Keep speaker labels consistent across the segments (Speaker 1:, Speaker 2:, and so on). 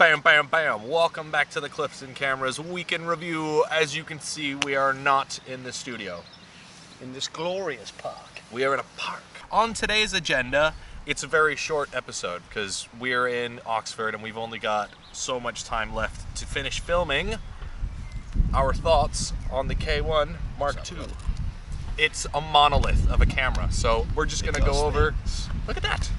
Speaker 1: Bam, bam, bam. Welcome back to the Clifton Cameras Weekend Review. As you can see, we are not in the studio.
Speaker 2: In this glorious park.
Speaker 1: We are in a park. On today's agenda, it's a very short episode because we're in Oxford and we've only got so much time left to finish filming our thoughts on the K1 Mark II. It's a monolith of a camera, so we're just going to go over... Look at that!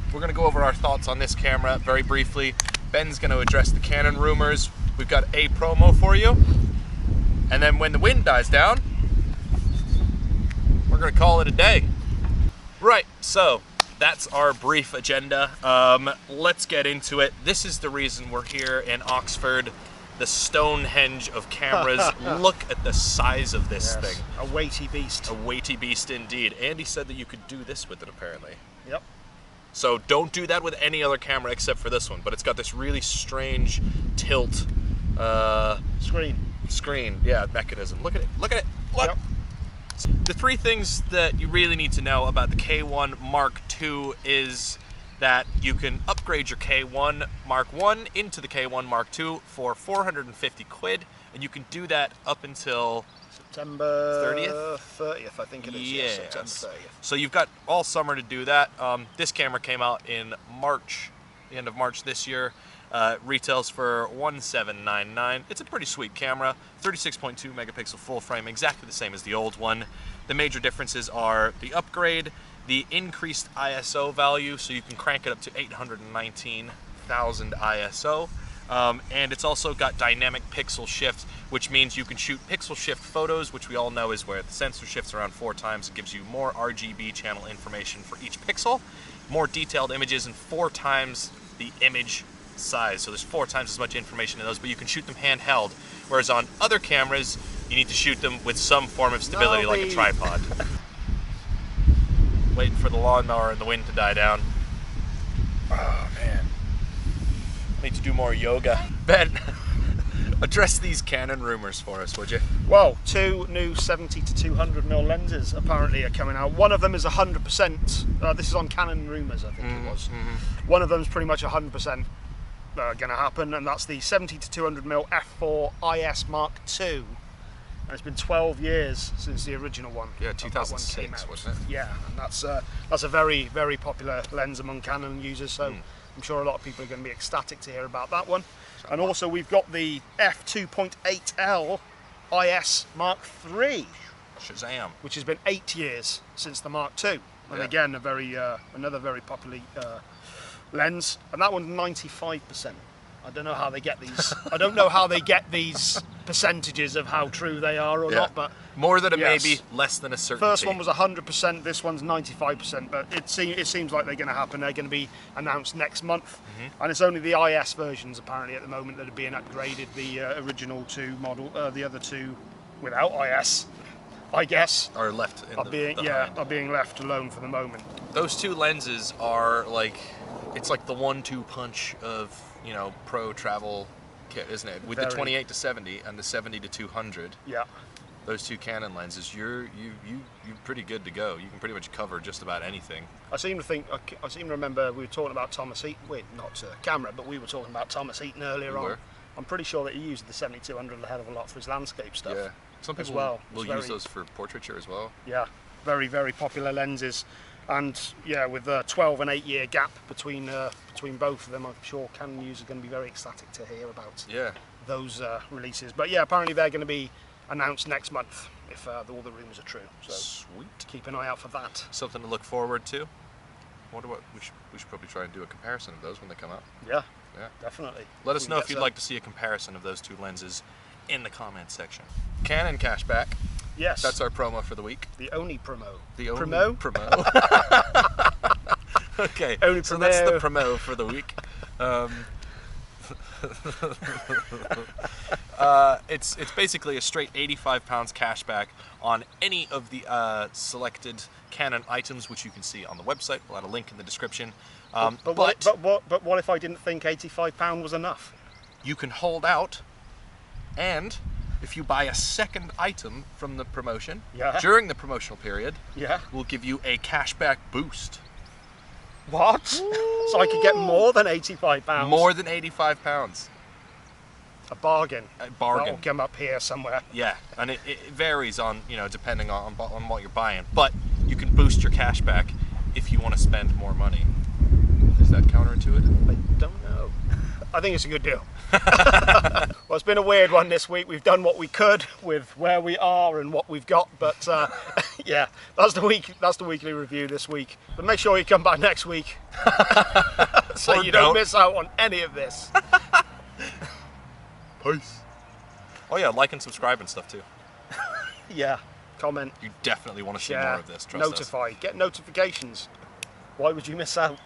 Speaker 1: We're going to go over our thoughts on this camera very briefly. Ben's going to address the Canon rumors. We've got a promo for you. And then when the wind dies down, we're going to call it a day. Right, so that's our brief agenda. Let's get into it. This is the reason we're here in Oxford. The Stonehenge of cameras. Look at the size of this thing.
Speaker 2: A weighty beast.
Speaker 1: A weighty beast indeed. Andy said that you could do this with it apparently.
Speaker 2: Yep.
Speaker 1: So don't do that with any other camera except for this one. But it's got this really strange tilt screen, yeah, mechanism. Look at it. Look at it. Look.
Speaker 2: Yep.
Speaker 1: The three things that you really need to know about the K1 Mark II is that you can upgrade your K1 Mark I into the K1 Mark II for 450 quid, and you can do that up until
Speaker 2: September
Speaker 1: 30th?
Speaker 2: 30th, I think it is.
Speaker 1: Yes.
Speaker 2: September 30th.
Speaker 1: So you've got all summer to do that. This camera came out in March, the end of March this year. Retails for $1,799. It's a pretty sweet camera. 36.2 megapixel full frame, exactly the same as the old one. The major differences are the upgrade, the increased ISO value, so you can crank it up to 819,000 ISO. And it's also got dynamic pixel shift, which means you can shoot pixel shift photos, which we all know is where the sensor shifts around 4 times. It gives you more RGB channel information for each pixel, more detailed images, and 4 times the image size. So there's 4 times as much information in those, but you can shoot them handheld. Whereas on other cameras, you need to shoot them with some form of stability, like a tripod. Waiting for the lawnmower and the wind to die down. Oh man. I need to do more yoga. Ben, address these Canon rumors for us, would you?
Speaker 2: Well, 2 new 70 to 200mm lenses apparently are coming out. One of them is 100%. This is on Canon rumors, I think it was. One of them is pretty much 100% going to happen, and that's the 70 to 200mm f4 IS Mark II. And it's been 12 years since the original one.
Speaker 1: Yeah, 2006, wasn't it?
Speaker 2: Yeah, and that's a very, very popular lens among Canon users, so I'm sure a lot of people are going to be ecstatic to hear about that one. And also we've got the f2.8L IS Mark III.
Speaker 1: Shazam.
Speaker 2: Which has been 8 years since the Mark II. And again, another very popular lens. And that one's 95%. I don't know how they get these. I don't know how they get these percentages of how true they are or not, but
Speaker 1: more than a maybe, less than a certainty.
Speaker 2: First one was 100%. This one's 95%. But it seems like they're going to happen. They're going to be announced next month, and it's only the IS versions apparently at the moment that are being upgraded. The original 2 model, the other 2 without IS, I guess,
Speaker 1: are left. Are
Speaker 2: being left alone for the moment.
Speaker 1: Those 2 lenses are like, it's like the 1-2 punch of, you know, pro travel kit, isn't it? With the 28 to 70 and the 70 to 200. Yeah. Those 2 Canon lenses, you're pretty good to go. You can pretty much cover just about anything. I seem to remember we were talking about Thomas Eaton. Wait, not camera, but we were talking about Thomas Eaton earlier on. I'm pretty sure that he used the 7200 a hell of a lot for his landscape stuff. Yeah. Some people will use those for portraiture as well. Yeah. Very, very popular lenses. And yeah, with a 12 and 8 year gap between both of them, I'm sure Canon users are going to be very ecstatic to hear about those releases. But yeah, apparently they're going to be announced next month if all the rumors are true. So sweet. Keep an eye out for that. Something to look forward to. I wonder what we should probably try and do a comparison of those when they come out. Yeah, definitely. Let us know if you'd like to see a comparison of those 2 lenses in the comments section. Canon Cashback. Yes. That's our promo for the week. The only promo. The only promo? Okay, only so that's the promo for the week. It's basically a straight £85 cashback on any of the selected Canon items, which you can see on the website. We'll add a link in the description. But what if I didn't think £85 was enough? You can hold out, and if you buy a second item from the promotion during the promotional period, we'll give you a cashback boost.
Speaker 2: What? So I could get more than £85?
Speaker 1: More than £85.
Speaker 2: A bargain.
Speaker 1: A bargain.
Speaker 2: That'll come up here somewhere.
Speaker 1: Yeah, and it varies on, you know, depending on what you're buying. But you can boost your cashback if you want to spend more money. Is that counterintuitive?
Speaker 2: I don't know. I think it's a good deal. Well, it's been a weird one this week. We've done what we could with where we are and what we've got, but yeah, that's the weekly review this week. But make sure you come back next week so you don't miss out on any of this.
Speaker 1: Peace. Oh yeah, like and subscribe and stuff too.
Speaker 2: Yeah, comment.
Speaker 1: You definitely want to see more of this. Trust
Speaker 2: notify. Get notifications. Why would you miss out?